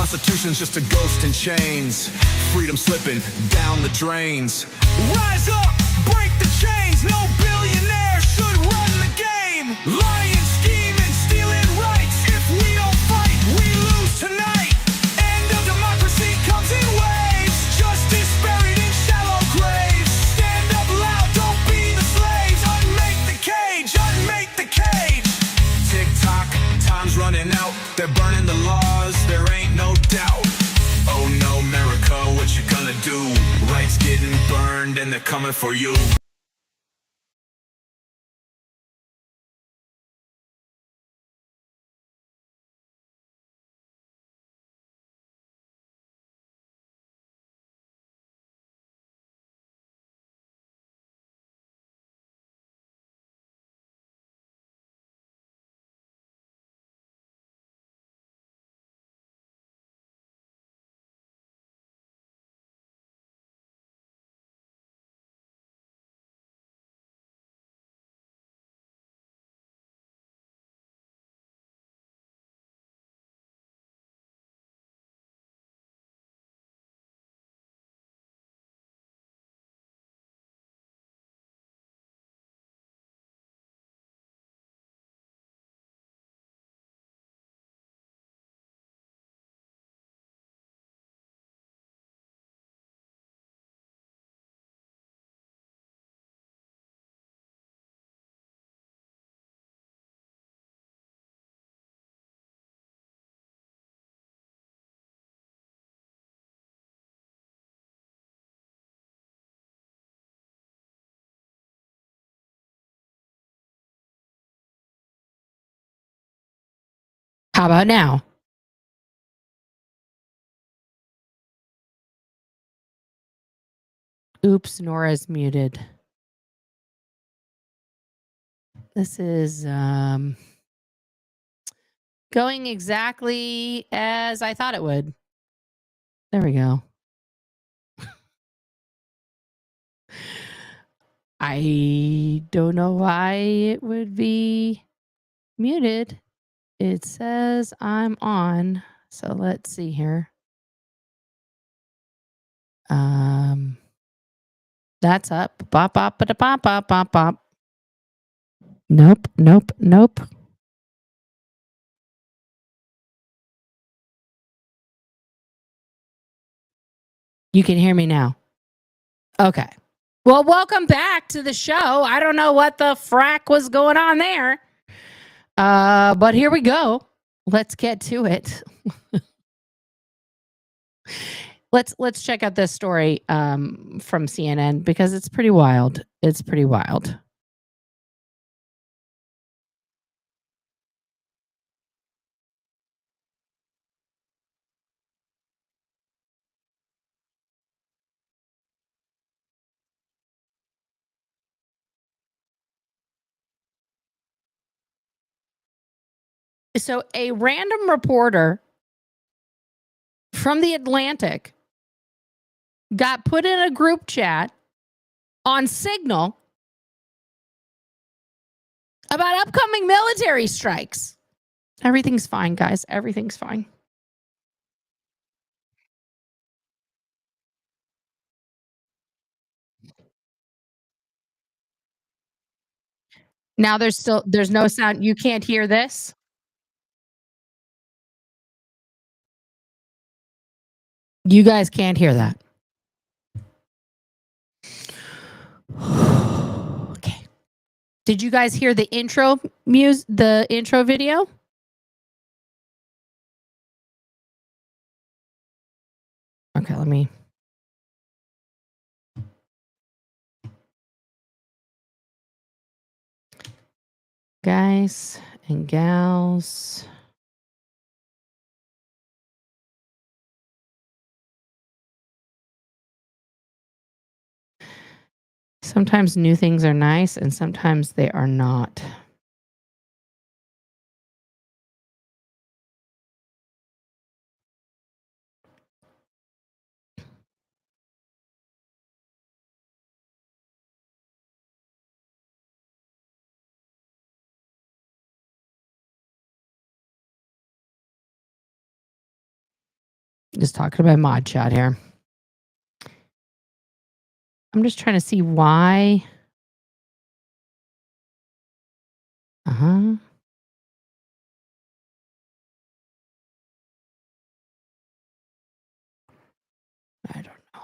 Constitution's just a ghost in chains. Freedom slipping down the drains. Rise up, break the chains. No billionaire should run the game. Lying, scheming, stealing rights. If we don't fight, we lose tonight. End of democracy comes in waves. Justice buried in shallow graves. Stand up loud, don't be the slaves. Unmake the cage, unmake the cage. Tick tock, time's running out. They're burning the laws, there ain't no doubt. Oh no, America, what you gonna do? Rights getting burned and they're coming for you. How about now? Oops, Nora's muted. This is going exactly as I thought it would. There we go. I don't know why it would be muted. It says I'm on. So let's see here. That's up. Bop, bop, ba, bop, bop, bop, bop. Nope, nope, nope. You can hear me now. Okay. Well, welcome back to the show. I don't know what the frack was going on there. But here we go. Let's get to it. Let's check out this story from CNN because it's pretty wild. It's pretty wild. So a random reporter from the Atlantic got put in a group chat on Signal about upcoming military strikes. Everything's fine, guys. Everything's fine. Now there's no sound. You can't hear this. You guys can't hear that. Okay. Did you guys hear the intro video? Okay, let me. Guys and gals. Sometimes new things are nice and sometimes they are not. just talking to my mod chat here. I'm just trying to see why. I don't know.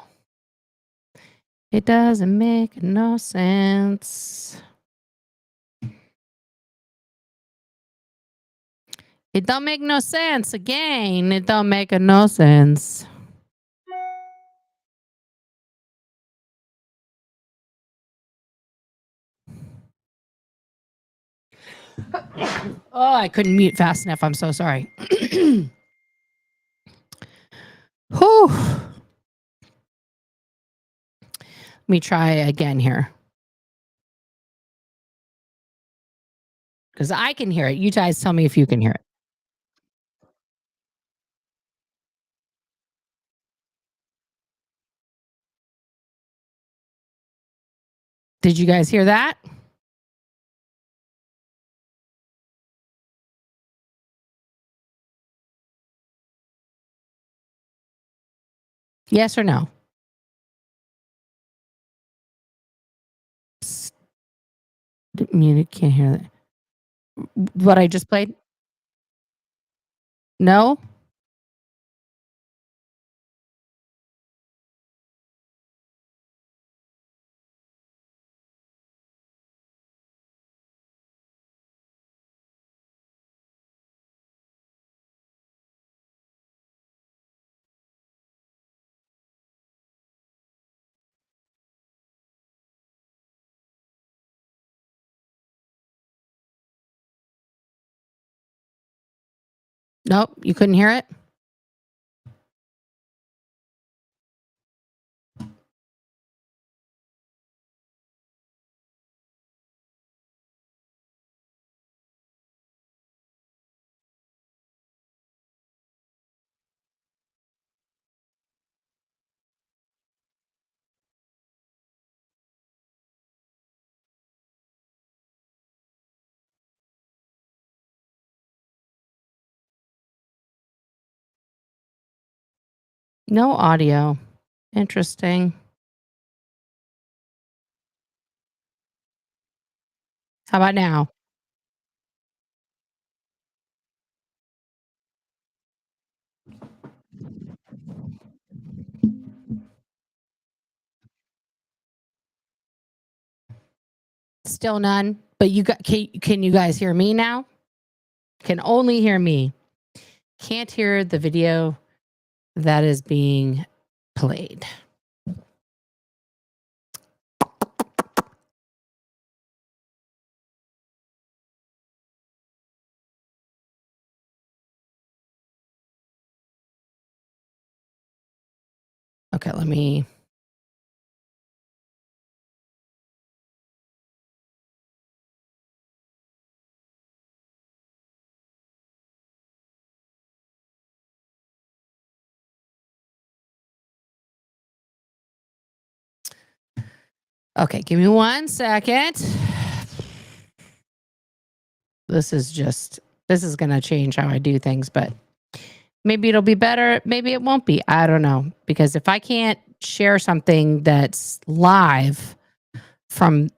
It doesn't make no sense. It don't make no sense. Again, it don't make no sense. Oh, I couldn't mute fast enough. I'm so sorry. Whew. Let me try again here. Because I can hear it. You guys tell me if you can hear it. Did you guys hear that? Yes or no? Mute. Can't hear that. What I just played? No? Nope. You couldn't hear it? No audio. Interesting. How about now? Still none. But you got can you guys hear me now? Can only hear me. Can't hear the video that is being played. Okay, let me. Okay, give me 1 second. This is going to change how I do things, but maybe it'll be better. Maybe it won't be. I don't know. Because if I can't share something that's live from,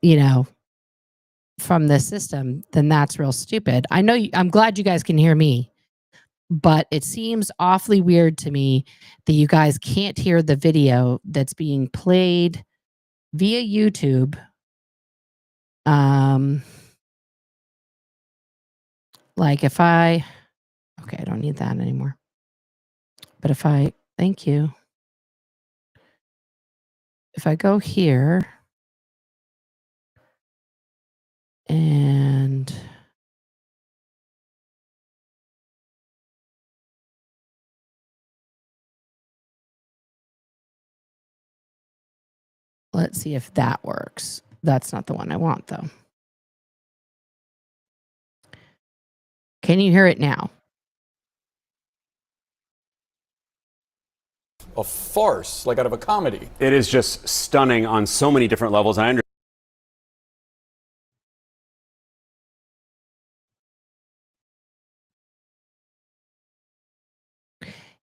from the system, then that's real stupid. I know I'm glad you guys can hear me, but it seems awfully weird to me that you guys can't hear the video that's being played via YouTube. Like if I don't need that anymore. But thank you. If I go here and let's see if that works. That's not the one I want, though. Can you hear it now? A farce, like out of a comedy. It is just stunning on so many different levels. And I understand.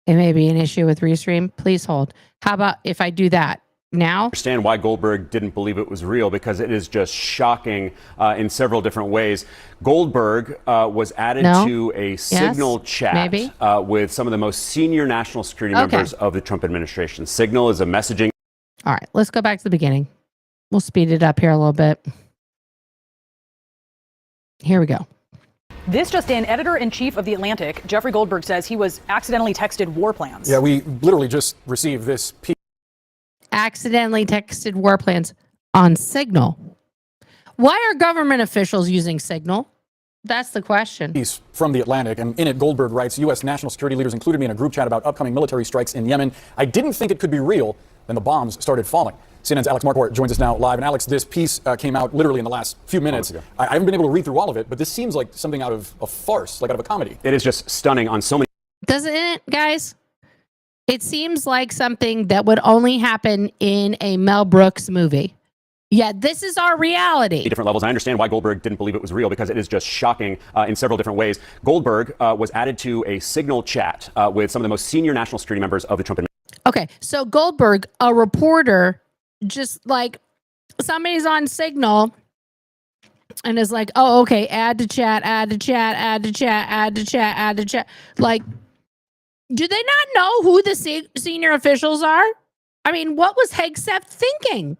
It may be an issue with Restream. Please hold. How about if I do that now? Understand why Goldberg didn't believe it was real, because it is just shocking in several different ways. Goldberg was added to a Signal chat with some of the most senior national security members of the Trump administration. Signal is a messaging. All right, let's go back to the beginning. We'll speed it up here a little bit. Here we go. This just in, editor-in-chief of The Atlantic, Jeffrey Goldberg, says he was accidentally texted war plans. Yeah, we literally just received this piece. Accidentally texted war plans on Signal. Why are government officials using Signal? That's the question. Piece from The Atlantic, and in it, Goldberg writes, U.S. national security leaders included me in a group chat about upcoming military strikes in Yemen. I didn't think it could be real. Then the bombs started falling. CNN's Alex Marquardt joins us now live. And Alex, this piece came out literally in the last few minutes. I haven't been able to read through all of it, but this seems like something out of a farce, like out of a comedy. It is just stunning on so many. Doesn't it, guys? It seems like something that would only happen in a Mel Brooks movie. Yeah, this is our reality. Different levels. I understand why Goldberg didn't believe it was real, because it is just shocking in several different ways. Goldberg was added to a Signal chat with some of the most senior national security members of the Trump administration. Okay, so Goldberg, a reporter, just like somebody's on Signal and is like, oh, okay, add to chat, add to chat, add to chat, add to chat, add to chat. Like, do they not know who the senior officials are? I mean, what was Hegseth thinking?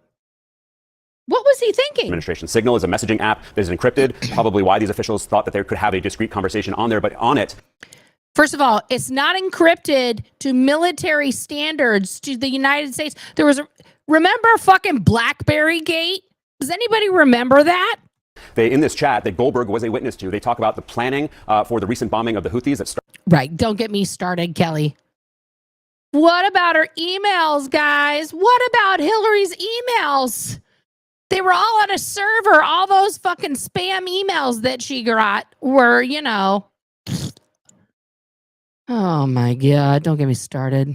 What was he thinking? Administration. Signal is a messaging app that is encrypted, probably why these officials thought that they could have a discrete conversation on there, but on it. First of all, it's not encrypted to military standards to the United States. There was remember fucking BlackBerry Gate? Does anybody remember that? In this chat that Goldberg was a witness to, they talk about the planning for the recent bombing of the Houthis that started. Right. Don't get me started, Kelly. What about her emails, guys? What about Hillary's emails? They were all on a server. All those fucking spam emails that she got were, you know. Oh my God. Don't get me started.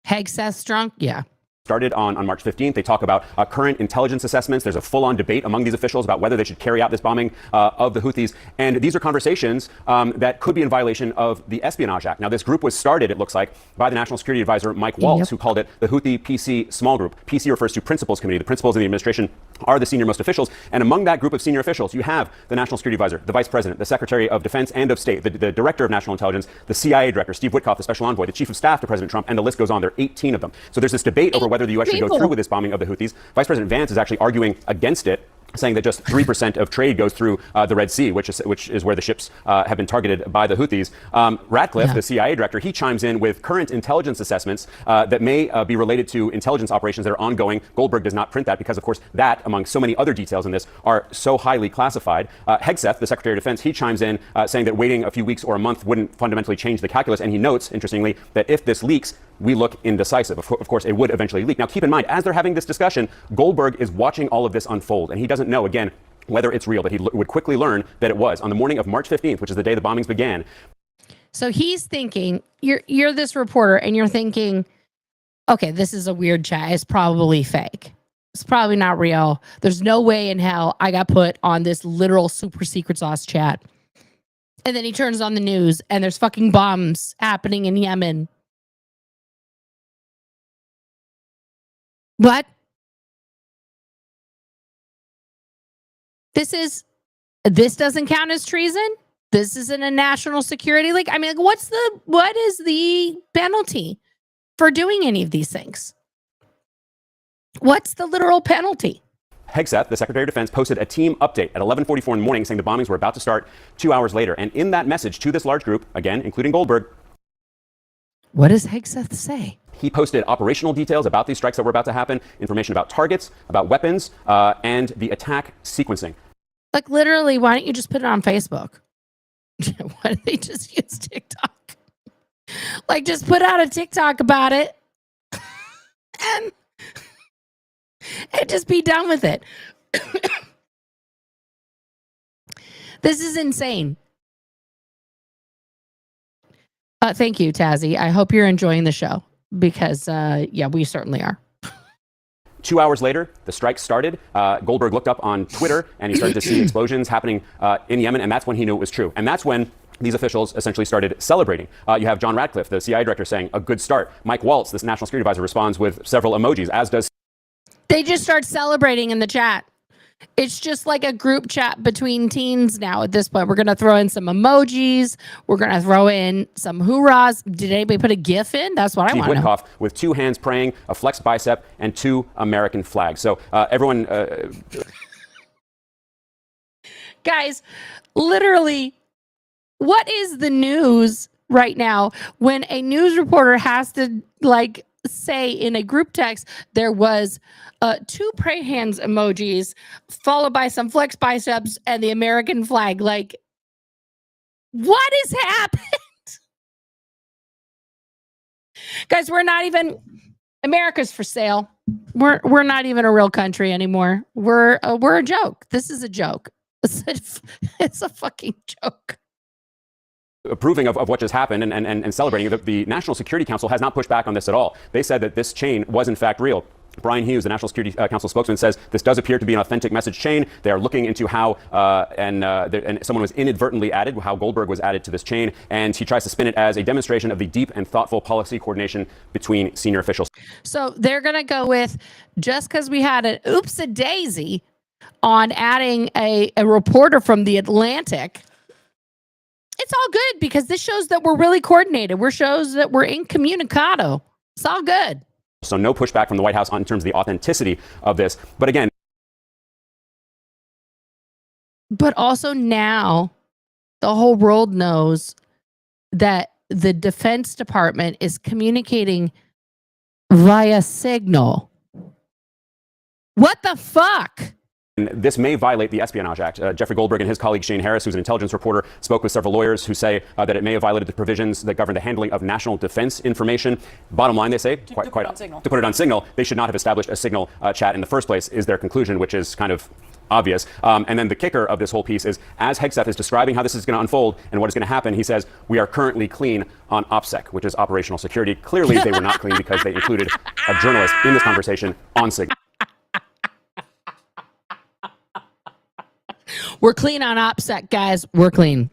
Hegseth drunk? Yeah. Started on March 15th. They talk about current intelligence assessments. There's a full-on debate among these officials about whether they should carry out this bombing of the Houthis. And these are conversations that could be in violation of the Espionage Act. Now, this group was started, it looks like, by the National Security Advisor, Mike Waltz, who called it the Houthi PC Small Group. PC refers to Principals Committee. The principals in the administration are the senior-most officials. And among that group of senior officials, you have the National Security Advisor, the Vice President, the Secretary of Defense and of State, the Director of National Intelligence, the CIA Director, Steve Witkoff, the Special Envoy, the Chief of Staff to President Trump, and the list goes on. There are 18 of them. So there's this debate over whether the U.S. should go through with this bombing of the Houthis. Vice President Vance is actually arguing against it, saying that just 3% of trade goes through the Red Sea, which is where the ships have been targeted by the Houthis. Ratcliffe, the CIA director, he chimes in with current intelligence assessments that may be related to intelligence operations that are ongoing. Goldberg does not print that because, of course, that, among so many other details in this, are so highly classified. Hegseth, the Secretary of Defense, he chimes in saying that waiting a few weeks or a month wouldn't fundamentally change the calculus. And he notes, interestingly, that if this leaks, we look indecisive. Of course, it would eventually leak. Now, keep in mind, as they're having this discussion, Goldberg is watching all of this unfold, and he doesn't know, again, whether it's real, but he would quickly learn that it was. On the morning of March 15th, which is the day the bombings began. So he's thinking, you're this reporter, and you're thinking, okay, this is a weird chat. It's probably fake. It's probably not real. There's no way in hell I got put on this literal super secret sauce chat. And then he turns on the news, and there's fucking bombs happening in Yemen. What? This doesn't count as treason? This isn't a national security leak? I mean, like, what is the penalty for doing any of these things? What's the literal penalty? Hegseth, the Secretary of Defense, posted a team update at 11:44 in the morning saying the bombings were about to start 2 hours later. And in that message to this large group, again, including Goldberg, what does Hegseth say? He posted operational details about these strikes that were about to happen, information about targets, about weapons, and the attack sequencing. Like, literally, why don't you just put it on Facebook? Why don't they just use TikTok? Like, just put out a TikTok about it and just be done with it. This is insane. Thank you, Tazzy. I hope you're enjoying the show because, yeah, we certainly are. 2 hours later, the strike started. Goldberg looked up on Twitter and he started to see explosions happening in Yemen. And that's when he knew it was true. And that's when these officials essentially started celebrating. You have John Ratcliffe, the CIA director, saying, "A good start." Mike Waltz, this national security advisor, responds with several emojis, as does... They just start celebrating in the chat. It's just like a group chat between teens now at this point. We're going to throw in some emojis. We're going to throw in some hoorahs. Did anybody put a GIF in? That's what I want to know. Witkoff with 2 hands praying, a flexed bicep, and 2 American flags. So everyone... Guys, literally, what is the news right now when a news reporter has to, like, say in a group text there was 2 pray hands emojis followed by some flex biceps and the American flag? Like, what has happened? Guys, we're not even... America's for sale. We're not even a real country anymore. We're a joke. This is a joke. It's a fucking joke. Approving of what just happened and celebrating. The National Security Council has not pushed back on this at all. They said that this chain was in fact real. Brian Hughes, the National Security Council spokesman, says this does appear to be an authentic message chain. They are looking into how and someone was inadvertently added, how Goldberg was added to this chain, and he tries to spin it as a demonstration of the deep and thoughtful policy coordination between senior officials. So they're going to go with, just because we had an Oopsie Daisy on adding a reporter from the Atlantic, it's all good because this shows that we're really coordinated. We're shows that we're incommunicado. It's all good. So no pushback from the White House in terms of the authenticity of this. But again. But also now the whole world knows that the Defense Department is communicating via signal. What the fuck? This may violate the Espionage Act. Jeffrey Goldberg and his colleague Shane Harris, who's an intelligence reporter, spoke with several lawyers who say that it may have violated the provisions that govern the handling of national defense information. Bottom line, they say, to put it on signal, they should not have established a signal chat in the first place, is their conclusion, which is kind of obvious. And then the kicker of this whole piece is, as Hegseth is describing how this is going to unfold and what is going to happen, he says, we are currently clean on OPSEC, which is operational security. Clearly, they were not clean because they included a journalist in this conversation on signal. We're clean on OPSEC, guys. We're clean.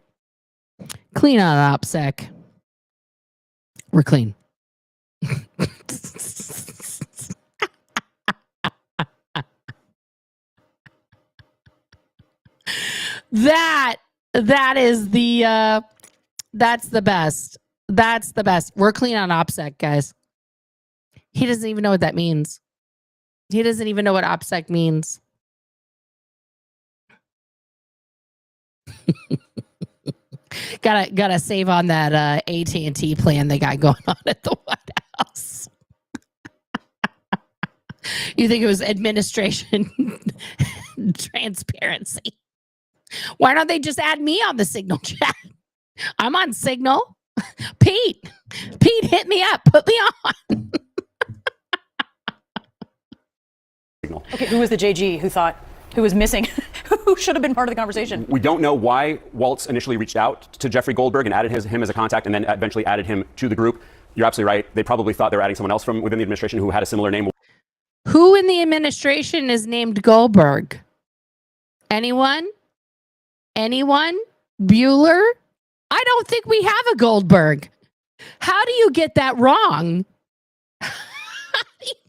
Clean on OPSEC. We're clean. That is the that's the best. That's the best. We're clean on OPSEC, guys. He doesn't even know what that means. He doesn't even know what OPSEC means. gotta save on that AT&T plan they got going on at the White House. You think it was administration transparency? Why don't they just add me on the Signal chat? I'm on Signal. Pete, hit me up. Put me on. Okay, who was the JG who was missing? Who should have been part of the conversation? We don't know why Waltz initially reached out to Jeffrey Goldberg and added him as a contact and then eventually added him to the group. You're absolutely right. They probably thought they were adding someone else from within the administration who had a similar name. Who in the administration is named Goldberg? Anyone? Bueller? I don't think we have a Goldberg. How do you get that wrong?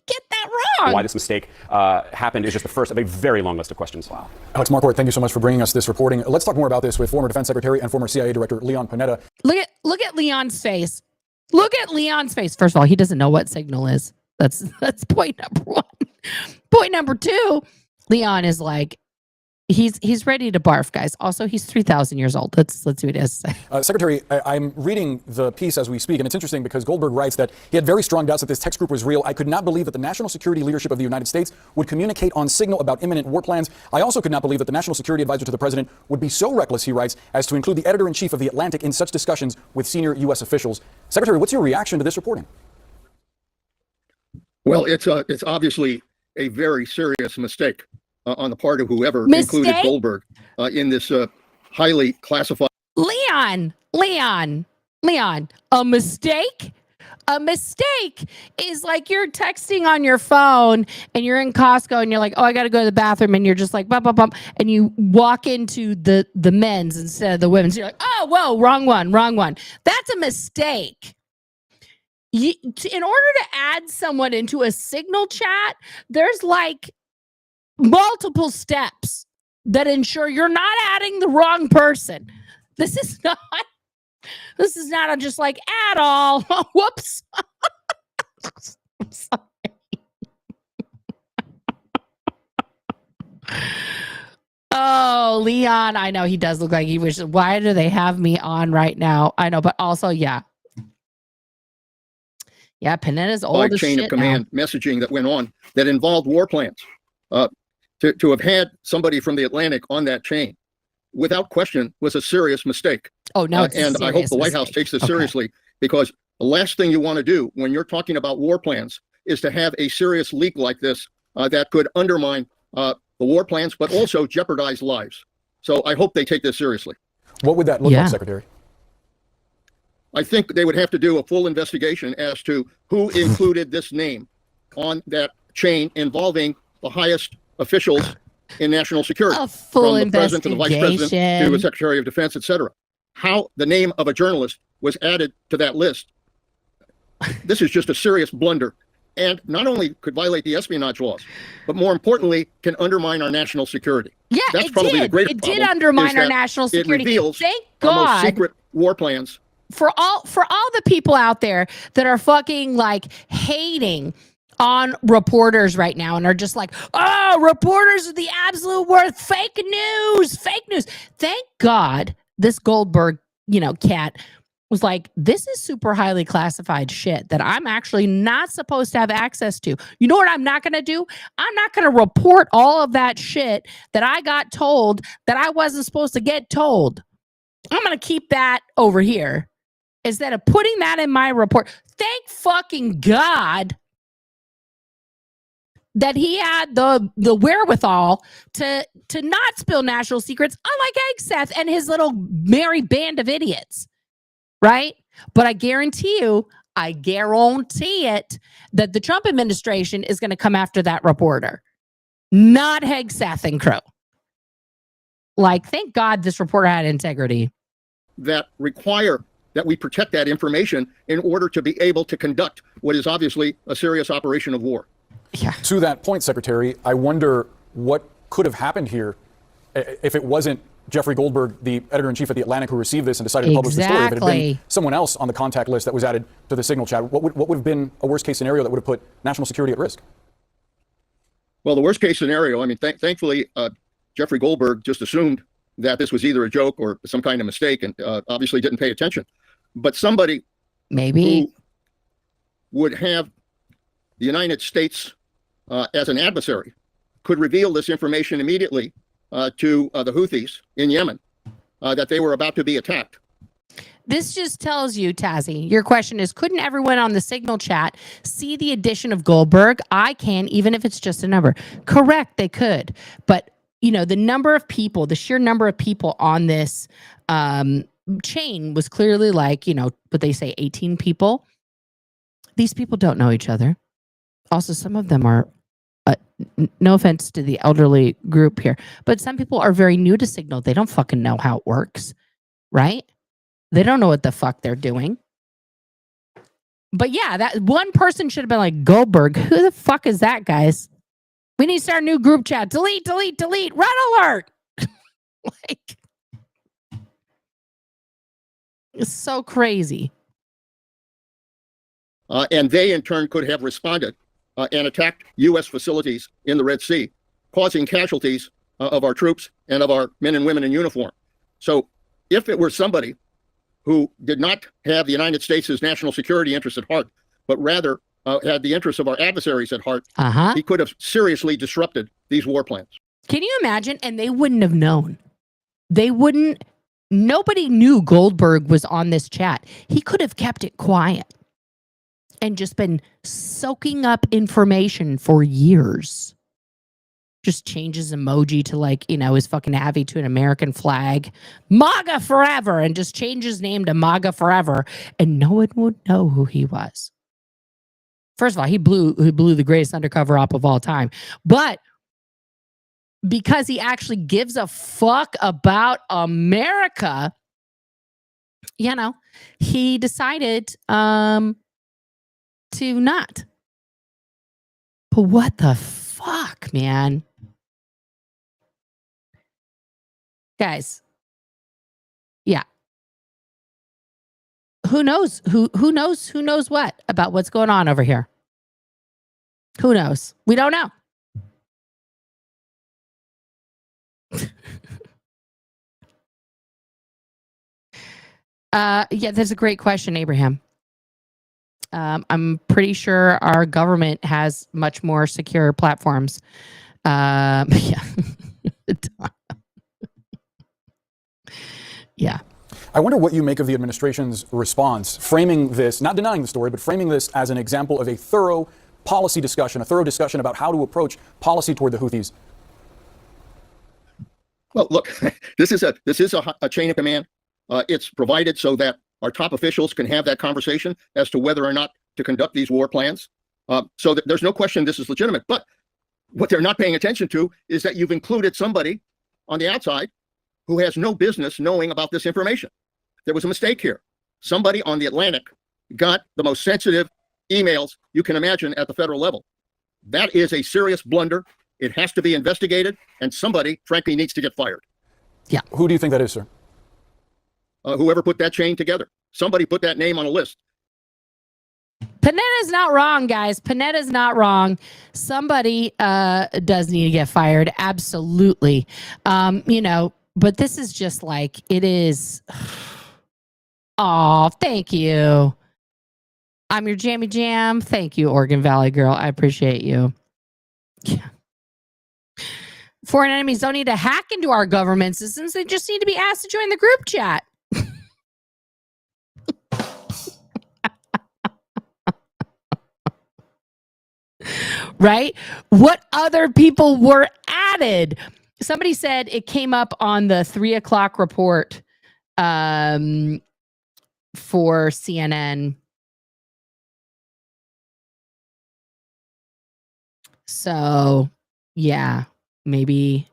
Get that wrong. Why this mistake happened is just the first of a very long list of questions. Wow. Alex Marquardt, thank you so much for bringing us this reporting. Let's talk more about this with former Defense Secretary and former CIA Director Leon Panetta. Look at Leon's face. Look at Leon's face. First of all, he doesn't know what signal is. That's point number one. Point number two, Leon is like, he's ready to barf, guys. Also, he's 3,000 years old. Let's see what it is. Secretary, I'm reading the piece as we speak, and it's interesting because Goldberg writes that he had very strong doubts that this text group was real. I could not believe that the national security leadership of the United States would communicate on signal about imminent war plans. I also could not believe that the national security advisor to the president would be so reckless, he writes, as to include the editor-in-chief of the Atlantic in such discussions with senior U.S. officials. Secretary, what's your reaction to this reporting? Well, it's obviously a very serious mistake on the part of whoever included Goldberg in this highly classified. Leon, a mistake? A mistake is like you're texting on your phone and you're in Costco and you're like, oh, I got to go to the bathroom. And you're just like, bump, bump, bump. And you walk into the men's instead of the women's. You're like, oh, whoa, wrong one. That's a mistake. In order to add someone into a Signal chat, there's like multiple steps that ensure you're not adding the wrong person. This is not just like at all. Whoops. I'm sorry. Oh, Leon. I know he does look like he wishes. Why do they have me on right now? I know, but also, yeah. Yeah, Panetta's old as shit chain of command messaging that went on that involved war plans. To have had somebody from the Atlantic on that chain, without question, was a serious mistake. Oh, no, and I hope the White House takes this seriously, because the last thing you want to do when you're talking about war plans is to have a serious leak like this that could undermine the war plans, but also jeopardize lives. So I hope they take this seriously. What would that look like, Secretary? I think they would have to do a full investigation as to who included this name on that chain involving the highest officials in national security, a full from the president to the vice president to the secretary of defense, etc. How the name of a journalist was added to that list. This is just a serious blunder, and not only could violate the espionage laws, but more importantly, can undermine our national security. Yeah, that's probably the greatest problem. It did undermine our national security. It reveals Thank our God. most secret war plans. For all the people out there that are fucking like hating on reporters right now and are just like, oh, reporters are the absolute worst. Fake news. Thank God this Goldberg, cat was like, this is super highly classified shit that I'm actually not supposed to have access to. You know what I'm not going to do? I'm not going to report all of that shit that I got told that I wasn't supposed to get told. I'm going to keep that over here instead of putting that in my report. Thank fucking God that he had the wherewithal to not spill national secrets, unlike Hegseth and his little merry band of idiots, right? But I guarantee it, that the Trump administration is going to come after that reporter, not Hegseth and crew. Like, thank God this reporter had integrity. That require that we protect that information in order to be able to conduct what is obviously a serious operation of war. Yeah. To that point, Secretary, I wonder what could have happened here if it wasn't Jeffrey Goldberg, the editor-in-chief at The Atlantic, who received this and decided to publish the story. If it had been someone else on the contact list that was added to the Signal chat, what would have been a worst-case scenario that would have put national security at risk? Well, the worst-case scenario, I mean, thankfully, Jeffrey Goldberg just assumed that this was either a joke or some kind of mistake and obviously didn't pay attention. But somebody who would have the United States as an adversary could reveal this information immediately to the Houthis in Yemen, that they were about to be attacked. This just tells you, Tazzy, your question is, couldn't everyone on the Signal chat see the addition of Goldberg? I can, even if it's just a number. Correct, they could. But, the number of people, the sheer number of people on this chain was clearly like, what they say, 18 people. These people don't know each other. Also, some of them are, no offense to the elderly group here, but some people are very new to Signal. They don't fucking know how it works, right? They don't know what the fuck they're doing. But yeah, that one person should have been like, Goldberg, who the fuck is that, guys? We need to start a new group chat. Delete, red alert. Like, it's so crazy. And they, in turn, could have responded and attacked U.S. facilities in the Red Sea, causing casualties of our troops and of our men and women in uniform. So if it were somebody who did not have the United States' national security interests at heart, but rather had the interests of our adversaries at heart, he could have seriously disrupted these war plans. Can you imagine? And they wouldn't have known. Nobody knew Goldberg was on this chat. He could have kept it quiet and just been soaking up information for years. just changes emoji to like, you know, his fucking Avi to an American flag. MAGA forever, and just change his name to MAGA forever, and no one would know who he was. First of all, he blew the greatest undercover op of all time. But because he actually gives a fuck about America, you know, he decided to not. But what the fuck, man? Guys. Yeah. Who knows? Who knows what about what's going on over here? Who knows? We don't know. Yeah, that's a great question, Abraham. I'm pretty sure our government has much more secure platforms. Yeah. Yeah. I wonder what you make of the administration's response, framing this, not denying the story, but framing this as an example of a thorough policy discussion, a thorough discussion about how to approach policy toward the Houthis. Well, look, this is a chain of command. It's provided so that our top officials can have that conversation as to whether or not to conduct these war plans. So that there's no question this is legitimate. But what they're not paying attention to is that you've included somebody on the outside who has no business knowing about this information. There was a mistake here. Somebody on the Atlantic got the most sensitive emails you can imagine at the federal level. That is a serious blunder. It has to be investigated, and somebody, frankly, needs to get fired. Yeah. Who do you think that is, sir? Whoever put that chain together. Somebody put that name on a list. Panetta's not wrong, guys. Panetta's not wrong. Somebody does need to get fired. Absolutely. You know, but this is just like, it is. Oh, thank you. I'm your Jammy Jam. Thank you, Oregon Valley girl. I appreciate you. Yeah. Foreign enemies don't need to hack into our government systems. They just need to be asked to join the group chat. Right? What other people were added? Somebody said it came up on the 3:00 report for CNN. So, yeah, maybe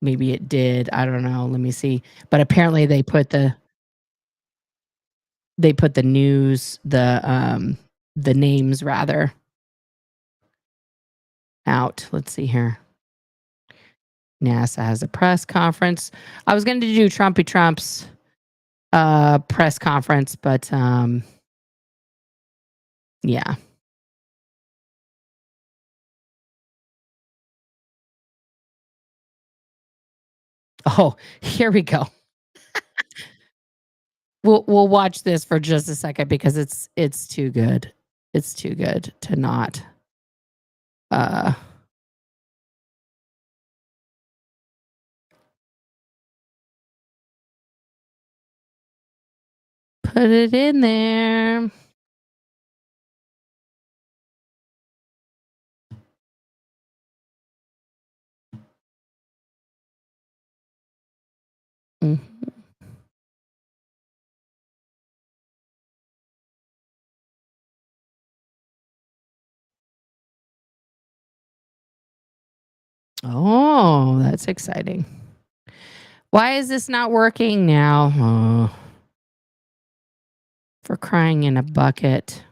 it did. I don't know. Let me see. But apparently they put the news, the names rather out. Let's see here. NASA has a press conference. I was going to do Trump's press conference, but yeah. Oh, here we go. We'll watch this for just a second because it's too good. It's too good to not. Put it in there. Mm-hmm. Oh, that's exciting. Why is this not working now? Oh, for crying in a bucket.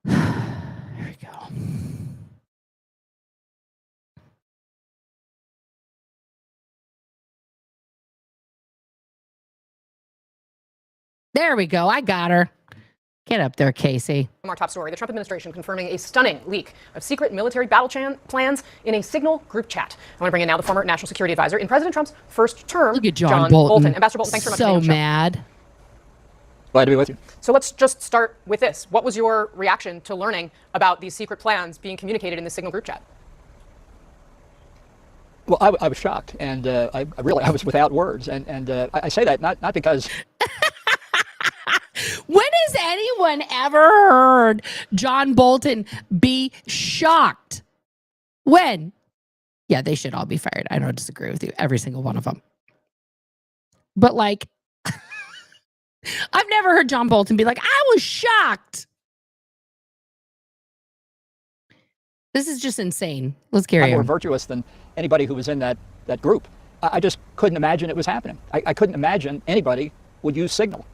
There we go. There we go. I got her. Get up there, Casey. From our top story, the Trump administration confirming a stunning leak of secret military battle plans in a Signal group chat. I want to bring in now the former national security advisor in President Trump's first term, Look at John Bolton. Ambassador Bolton, thanks very much for being So on the show. mad. Glad to be with you. So let's just start with this. What was your reaction to learning about these secret plans being communicated in the Signal group chat? Well, I was shocked, and I was without words, and I say that not because. When has anyone ever heard John Bolton be shocked? When? Yeah, they should all be fired. I don't disagree with you, every single one of them. But like, I've never heard John Bolton be like, I was shocked. This is just insane. Let's carry on. More virtuous than anybody who was in that group. I just couldn't imagine it was happening. I couldn't imagine anybody would use Signal.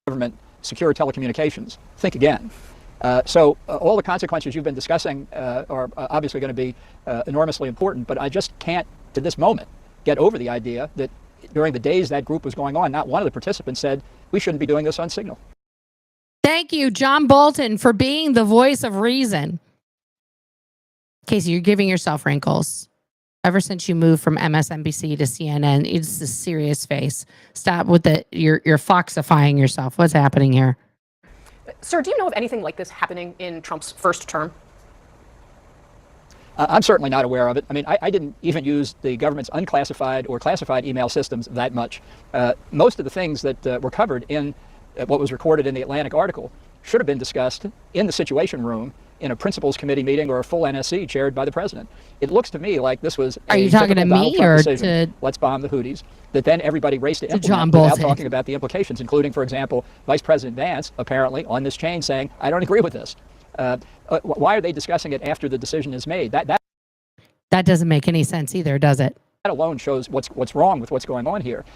Government secure telecommunications. Think again. So all the consequences you've been discussing are obviously going to be enormously important, but I just can't, to this moment, get over the idea that during the days that group was going on, not one of the participants said, we shouldn't be doing this on Signal. Thank you, John Bolton, for being the voice of reason. Casey, you're giving yourself wrinkles. Ever since you moved from MSNBC to CNN, it's a serious face. Stop with you're foxifying yourself. What's happening here? Sir, do you know of anything like this happening in Trump's first term? I'm certainly not aware of it. I mean, I didn't even use the government's unclassified or classified email systems that much. Most of the things that were covered in what was recorded in the Atlantic article should have been discussed in the Situation Room in a principals committee meeting or a full NSC chaired by the president. It looks to me like this was Are you talking to me or decision. to Let's bomb the Houthis, that then everybody raced to implement John without Bolton. talking about the implications, including, for example, Vice President Vance apparently on this chain saying, I don't agree with this. Why are they discussing it after the decision is made? That doesn't make any sense either, does it? That alone shows what's wrong with what's going on here.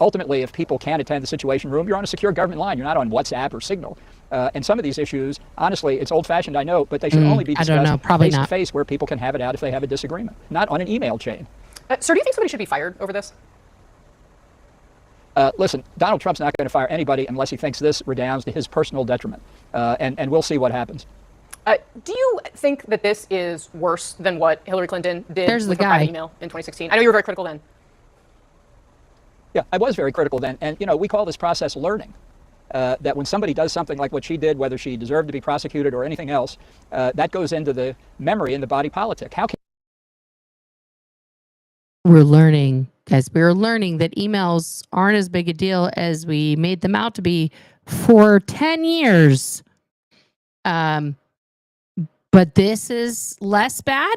Ultimately, if people can't attend the Situation Room, you're on a secure government line. You're not on WhatsApp or Signal. And some of these issues, honestly, it's old-fashioned, I know, but they should only be discussed face-to-face where people can have it out if they have a disagreement, not on an email chain. Sir, do you think somebody should be fired over this? Listen, Donald Trump's not going to fire anybody unless he thinks this redounds to his personal detriment. And we'll see what happens. Do you think that this is worse than what Hillary Clinton did with her guy. private email in 2016? I know you were very critical then. Yeah, I was very critical then. And, you know, we call this process learning. That when somebody does something like what she did, whether she deserved to be prosecuted or anything else, that goes into the memory and the body politic. How can We're learning, guys, we're learning that emails aren't as big a deal as we made them out to be for 10 years. But this is less bad?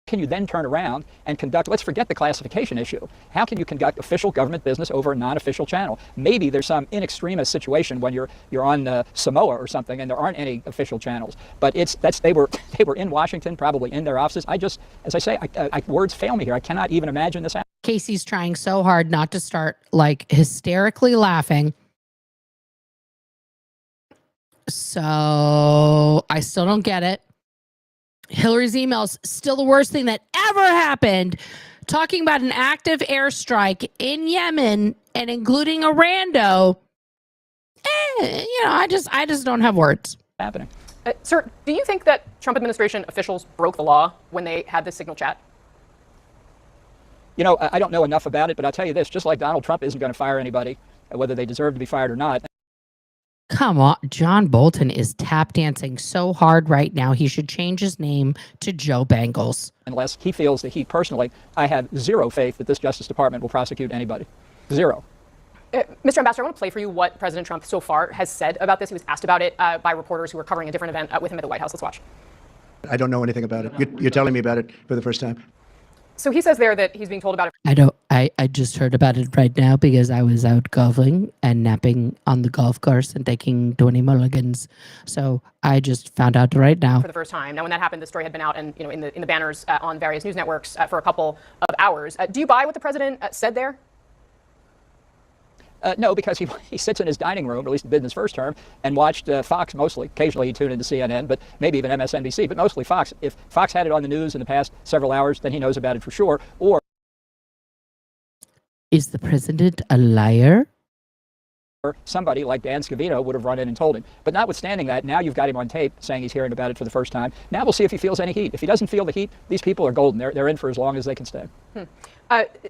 can you then turn around and conduct, let's forget the classification issue. How can you conduct official government business over a non-official channel? Maybe there's some in extremis situation when you're on Samoa or something and there aren't any official channels. But they were in Washington, probably in their offices. As I say, words fail me here. I cannot even imagine this happening. Casey's trying so hard not to start like hysterically laughing. So I still don't get it. Hillary's emails still the worst thing that ever happened. Talking about an active airstrike in Yemen and including a rando. I just don't have words. Happening. Sir, do you think that Trump administration officials broke the law when they had this signal chat? You know, I don't know enough about it, but I'll tell you this, just like Donald Trump isn't going to fire anybody, whether they deserve to be fired or not. Come on, John Bolton is tap dancing so hard right now. He should change his name to Joe Bangles. Unless he feels that I have zero faith that this Justice Department will prosecute anybody. Zero. Mr. Ambassador, I want to play for you what President Trump so far has said about this. He was asked about it by reporters who were covering a different event with him at the White House. Let's watch. I don't know anything about it. You're telling me about it for the first time. So he says there that he's being told about it. I just heard about it right now because I was out golfing and napping on the golf course and taking 20 mulligans. So I just found out right now. For the first time. Now, when that happened, the story had been out and in the banners on various news networks for a couple of hours. Do you buy what the president said there? No, because he sits in his dining room, at least in his first term, and watched Fox mostly. Occasionally he tuned into CNN, but maybe even MSNBC, but mostly Fox. If Fox had it on the news in the past several hours, then he knows about it for sure. Or is the president a liar? Or somebody like Dan Scavino would have run in and told him. But notwithstanding that, now you've got him on tape saying he's hearing about it for the first time. Now we'll see if he feels any heat. If he doesn't feel the heat, these people are golden. They're in for as long as they can stay.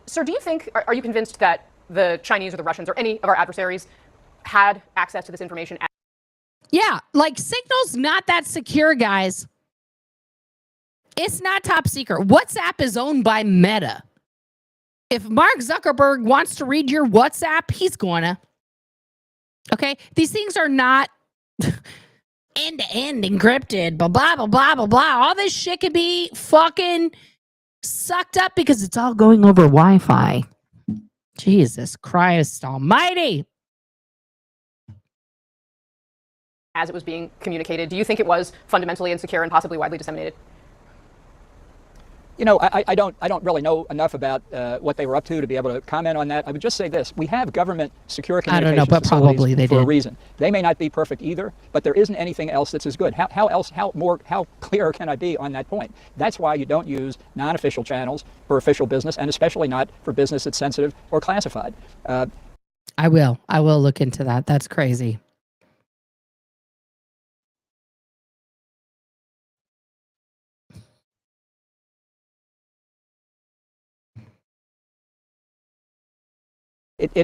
Sir, do you think, are you convinced that the Chinese or the Russians or any of our adversaries had access to this information? Yeah, like Signal's not that secure, guys. It's not top secret. WhatsApp is owned by Meta. If Mark Zuckerberg wants to read your WhatsApp, he's gonna. Okay? These things are not end-to-end encrypted, blah, blah, blah, blah, blah, blah. All this shit can be fucking sucked up because it's all going over Wi-Fi. Jesus Christ almighty. As it was being communicated, do you think it was fundamentally insecure and possibly widely disseminated? You know, I don't really know enough about what they were up to be able to comment on that. I would just say this: we have government secure communications I don't know, but probably they for did. a reason. They may not be perfect either, but there isn't anything else that's as good. How clear can I be on that point? That's why you don't use non-official channels for official business, and especially not for business that's sensitive or classified. I will look into that. That's crazy. It's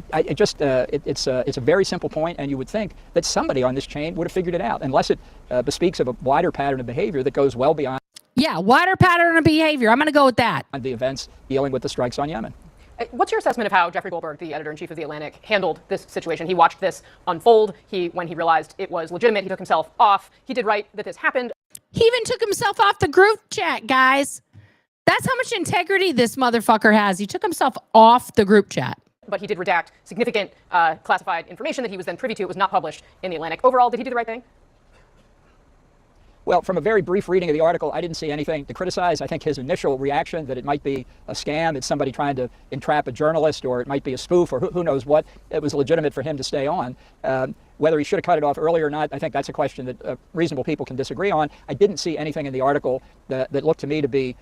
a very simple point, and you would think that somebody on this chain would have figured it out, unless it bespeaks of a wider pattern of behavior that goes well beyond. Yeah, wider pattern of behavior. I'm going to go with that. The events dealing with the strikes on Yemen. What's your assessment of how Jeffrey Goldberg, the editor-in-chief of The Atlantic, handled this situation? He watched this unfold. When he realized it was legitimate, he took himself off. He did write that this happened. He even took himself off the group chat, guys. That's how much integrity this motherfucker has. He took himself off the group chat. But he did redact significant classified information that he was then privy to. It was not published in The Atlantic. Overall, did he do the right thing? Well, from a very brief reading of the article, I didn't see anything to criticize. I think his initial reaction that it might be a scam, it's somebody trying to entrap a journalist, or it might be a spoof, or who knows what, it was legitimate for him to stay on. Whether he should have cut it off earlier or not, I think that's a question that reasonable people can disagree on. I didn't see anything in the article that looked to me to be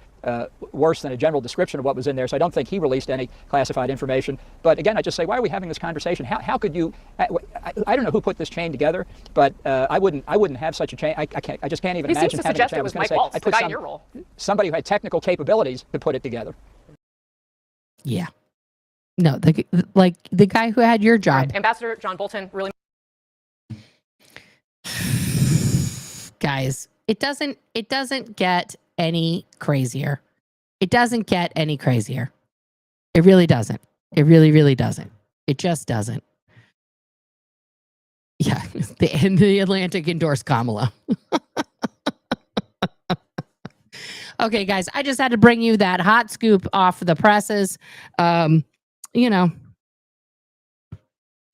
worse than a general description of what was in there, so I don't think he released any classified information. But again, I just say, why are we having this conversation? How could you? I don't know who put this chain together, but I wouldn't have such a chain. I just can't even imagine having a chain. It was Mike Waltz, the guy in your role. Somebody who had technical capabilities to put it together. Yeah. No, the guy who had your job. Right. Ambassador John Bolton really. Guys, it doesn't get any crazier. It doesn't get any crazier. It really doesn't. It really, really doesn't. It just doesn't. Yeah, the Atlantic endorsed Kamala. Okay, guys, I just had to bring you that hot scoop off the presses. You know,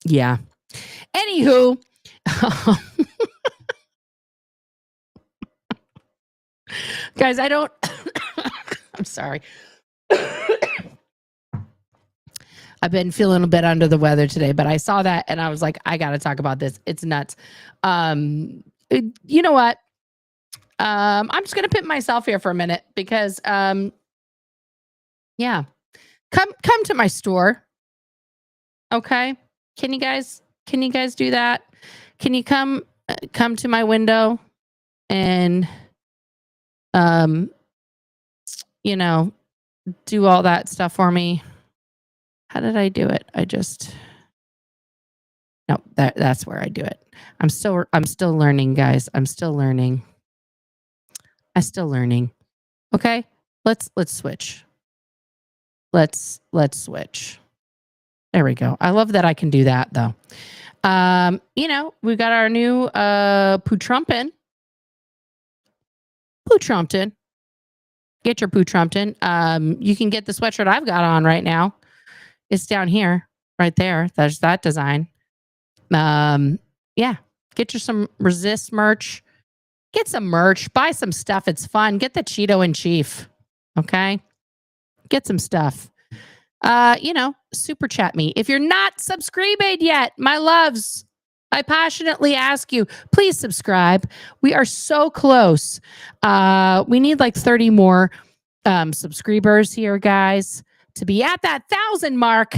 yeah. Anywho, guys, I don't. I'm sorry. I've been feeling a bit under the weather today, but I saw that and I was like, I got to talk about this. It's nuts. You know what? I'm just going to pimp myself here for a minute because, yeah, come to my store. Okay. Can you guys do that? Can you come to my window and, you know, do all that stuff for me? How did I do it? No, that's where I do it. I'm still learning, guys. I'm still learning. Okay, let's switch. Let's switch. There we go. I love that I can do that though. You know, we got our new Poo-Trumpin. Get your Poo-Trumpin. You can get the sweatshirt I've got on right now. It's down here, right there. There's that design. Yeah, get you some Resist merch. Get some merch. Buy some stuff. It's fun. Get the Cheeto in Chief. Okay? Get some stuff. You know, super chat me. If you're not subscribed yet, my loves, I passionately ask you, please subscribe. We are so close. We need like 30 more subscribers here, guys, to be at that 1,000 mark.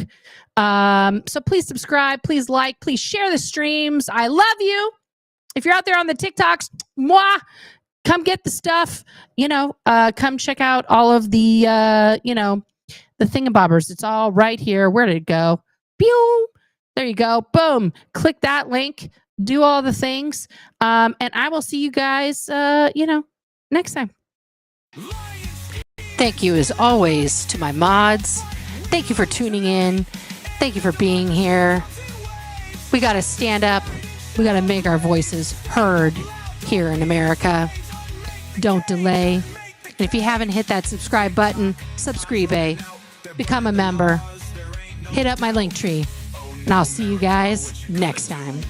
So please subscribe, please like, please share the streams. I love you. If you're out there on the TikToks, mwah, come get the stuff. You know, come check out all of the, you know, the thingabobbers. It's all right here. Where did it go? Pew! There you go. Boom. Click that link. do all the things. And I will see you guys, next time. Thank you, as always, to my mods. Thank you for tuning in. Thank you for being here. We got to stand up. We got to make our voices heard here in America. Don't delay. And if you haven't hit that subscribe button, subscribe. Become a member. Hit up my link tree. And I'll see you guys next time.